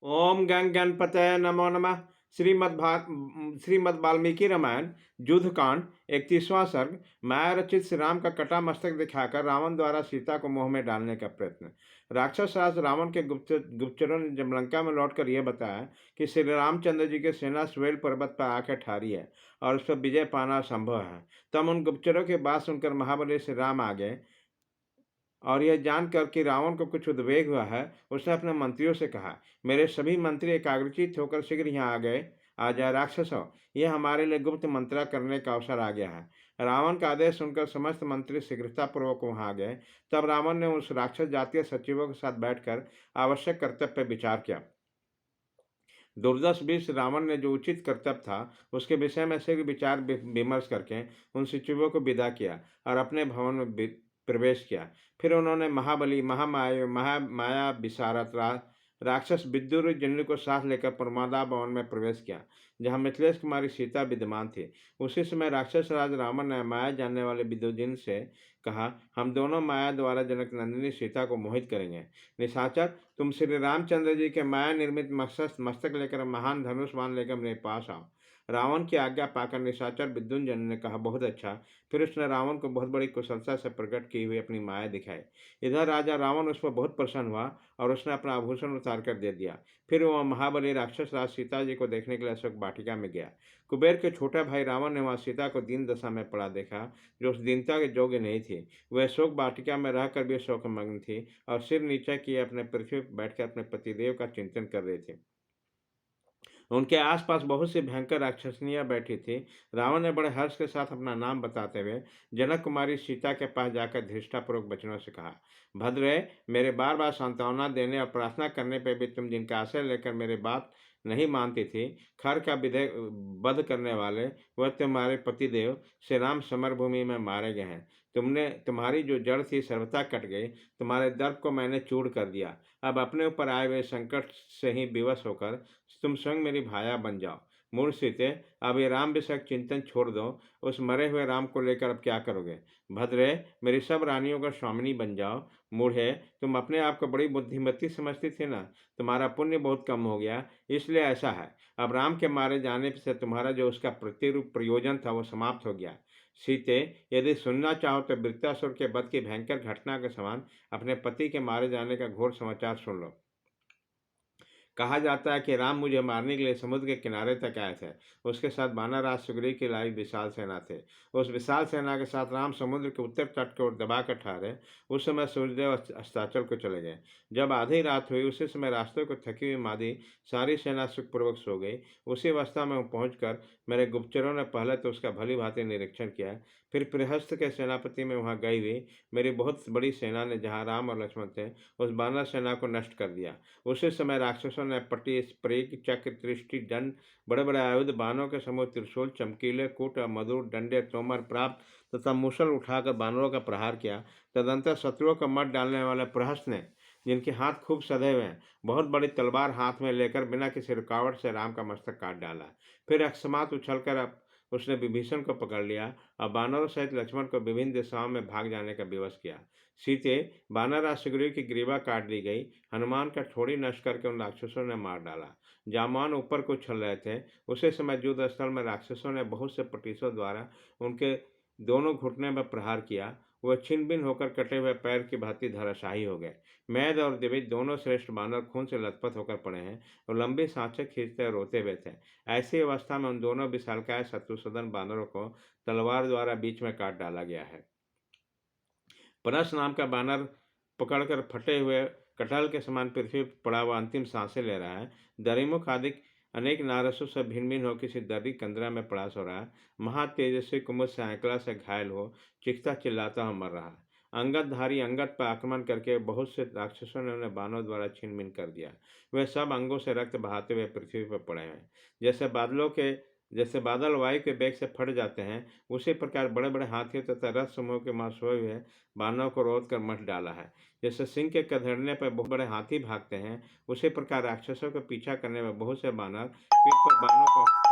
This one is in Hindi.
ओम गं गणपतये नमो नमः। श्रीमद् वाल्मीकि रामायण युद्धकांड 31वां सर्ग। माया रचित श्री राम का कटा मस्तक दिखाकर रावण द्वारा सीता को मोह में डालने का प्रयत्न। राक्षस राज रावण के गुप्तचरों ने जब लंका में लौटकर यह बताया कि श्री रामचंद्र जी की सेना स्वेल पर्वत पर आकर ठारी है और उस पर विजय पाना असंभव है, तब उन गुप्तचरों की बात सुनकर महाबली श्री राम आ गए। और यह जानकर कि रावण को कुछ उद्वेग हुआ है, उसने अपने मंत्रियों से कहा, मेरे सभी मंत्री एकाग्रचित होकर शीघ्र यहाँ आ जाए। राक्षसों, यह हमारे लिए गुप्त मंत्रा करने का अवसर आ गया है। रावण का आदेश सुनकर समस्त मंत्री शीघ्रतापूर्वक वहां आ गए। तब रावण ने उस राक्षस जातीय सचिवों के साथ बैठकर आवश्यक कर्तव्य पर विचार किया। दुर्दश बीस रावण ने जो उचित कर्तव्य था उसके विषय में शीघ्र विचार विमर्श करके उन सचिवों को विदा किया और अपने भवन में प्रवेश किया। फिर उन्होंने महाबली महामाया विशारद राक्षस विदुर जिन्नु को साथ लेकर प्रमादा भवन में प्रवेश किया, जहाँ मिथिलेश कुमारी सीता विद्यमान थी। उसी समय राक्षस राज रावण ने माया जानने वाले विदुरजिन से कहा, हम दोनों माया द्वारा जनक नंदिनी सीता को मोहित करेंगे। निशाचर, तुम श्री रामचंद्र जी के माया निर्मित मस्तक लेकर महान धनुष बाण लेकर मेरे पास आओ। रावण की आज्ञा पाकर निशाचर विद्युंजन ने कहा, बहुत अच्छा। फिर उसने रावण को बहुत बड़ी कुशलता से प्रकट की हुई अपनी माया दिखाई। इधर राजा रावण उस पर बहुत प्रसन्न हुआ और उसने अपना आभूषण उतार कर दे दिया। फिर वह महाबली राक्षस राज सीता जी को देखने के लिए अशोक वाटिका में गया। कुबेर के छोटा भाई रावण ने वहां सीता को दीन दशा में पड़ा देखा, जो उस दीनता के योग्य नहीं थी। वह अशोक वाटिका में रहकर भी शोकमग्न थी और सिर नीचे किए अपने पृथ्वी पर बैठकर अपने पतिदेव का चिंतन कर रही थी। उनके आसपास बहुत सी भयंकर राक्षसनियां बैठी थी। रावण ने बड़े हर्ष के साथ अपना नाम बताते हुए जनक कुमारी सीता के पास जाकर धृष्टापूर्वक वचनों से कहा, भद्रे, मेरे बार बार सांत्वना देने और प्रार्थना करने पर भी तुम जिनका आश्रय लेकर मेरी बात नहीं मानती थी, खर का विधेय वध करने वाले वह तुम्हारे पतिदेव श्री राम समरभूमि में मारे गए हैं। तुम्हारी जो जड़ थी सर्वथा कट गई। तुम्हारे दर्प को मैंने चूर कर दिया। अब अपने ऊपर आए हुए संकट से ही विवश होकर तुम स्वयं मेरी भाया बन जाओ। मूर्ख सीते, अब ये राम विषयक चिंतन छोड़ दो। उस मरे हुए राम को लेकर अब क्या करोगे? भद्रे, मेरी सब रानियों का स्वामिनी बन जाओ। मूढ़े, तुम अपने आप को बड़ी बुद्धिमती समझती थी ना। तुम्हारा पुण्य बहुत कम हो गया, इसलिए ऐसा है। अब राम के मारे जाने से तुम्हारा जो उसका प्रतिरूप प्रयोजन था वो समाप्त हो गया। सीते, यदि सुनना चाहो तो वृत्तासुर के वध की भयंकर घटना के समान अपने पति के मारे जाने का घोर समाचार सुन लो। कहा जाता है कि राम मुझे मारने के लिए समुद्र के किनारे तक आए थे। उसके साथ बानरराज सुग्रीव की लाई विशाल सेना थे। उस विशाल सेना के साथ राम समुद्र के उत्तर तट की ओर दबाकर ठहरे। उस समय सूर्यदेव अस्ताचल को चले गए। जब आधी रात हुई उसी समय रास्तों को थकी हुई मादी सारी सेना सुखपूर्वक सो गई। उसी अवस्था में पहुंचकर मेरे गुप्तचरों ने पहले तो उसका भली भांति निरीक्षण किया। फिर प्रहस्त के सेनापति में वहां गई हुई मेरी बहुत बड़ी सेना ने जहाँ राम और लक्ष्मण थे उस बानर सेना को नष्ट कर दिया। उसी समय राक्षसों ने पट्टी, स्प्रेग, चक्र, दृष्टि, दंड, बड़े बड़े आयुध, बानों के समूह, त्रिशूल, चमकीले कूट और मधुर डंडे, तोमर प्राप्त तथा मुसल उठाकर बानरों का प्रहार किया। तदंतर शत्रुओं को मत डालने वाले प्रहस्त ने, जिनके हाथ खूब सधे हुए हैं, बहुत बड़ी तलवार हाथ में लेकर बिना किसी रुकावट से राम का मस्तक काट डाला। फिर अकस्मात उछलकर अब उसने विभीषण को पकड़ लिया और बानरों सहित लक्ष्मण को विभिन्न दिशाओं में भाग जाने का विवश किया। सीते, बानरराज सुग्रीव की ग्रीवा काट दी गई। हनुमान का ठोड़ी नष्ट करके उन राक्षसों ने मार डाला। जामान ऊपर को उछल रहे थे। उसी समय युद्ध स्थल में राक्षसों ने बहुत से पटीसों द्वारा उनके दोनों घुटने में प्रहार किया। वह छिन्न भिन्न होकर कटे हुए पैर की भांति धराशायी हो गए। मैद और दिविज दोनों श्रेष्ठ बानर खून से लथपथ होकर पड़े हैं और लंबी सांसें खींचते और रोते हुए थे। ऐसी अवस्था में उन दोनों विशालकाय शत्रुसदन बानरों को तलवार द्वारा बीच में काट डाला गया है। परस नाम का बानर पकड़कर फटे हुए कटहल के समान पृथ्वी पर पड़ा हुआ अंतिम सांसें ले रहा है। दरिमुख आदि अनेक नारसों से भिन्न भिन्न हो किसी दर्री कंदरा में पड़ा सो रहा है। महातेजस्वी कुमुद से आंकड़ा से घायल हो चीखता चिल्लाता हो मर रहा है। अंगदधारी अंगद पर आक्रमण करके बहुत से राक्षसों ने उन्हें बानों द्वारा छीन भिन कर दिया। वे सब अंगों से रक्त बहाते हुए पृथ्वी पर पड़े हैं। जैसे बादल वायु के वेग से फट जाते हैं, उसी प्रकार बड़े बड़े हाथियों तथा रथ समूह के मां सोए हुए बानरों को रोध कर मठ डाला है। जैसे सिंह के कधड़ने पर बहुत बड़े हाथी भागते हैं, उसी प्रकार राक्षसों को पीछा करने में बहुत से बानर पीठ पर बानों को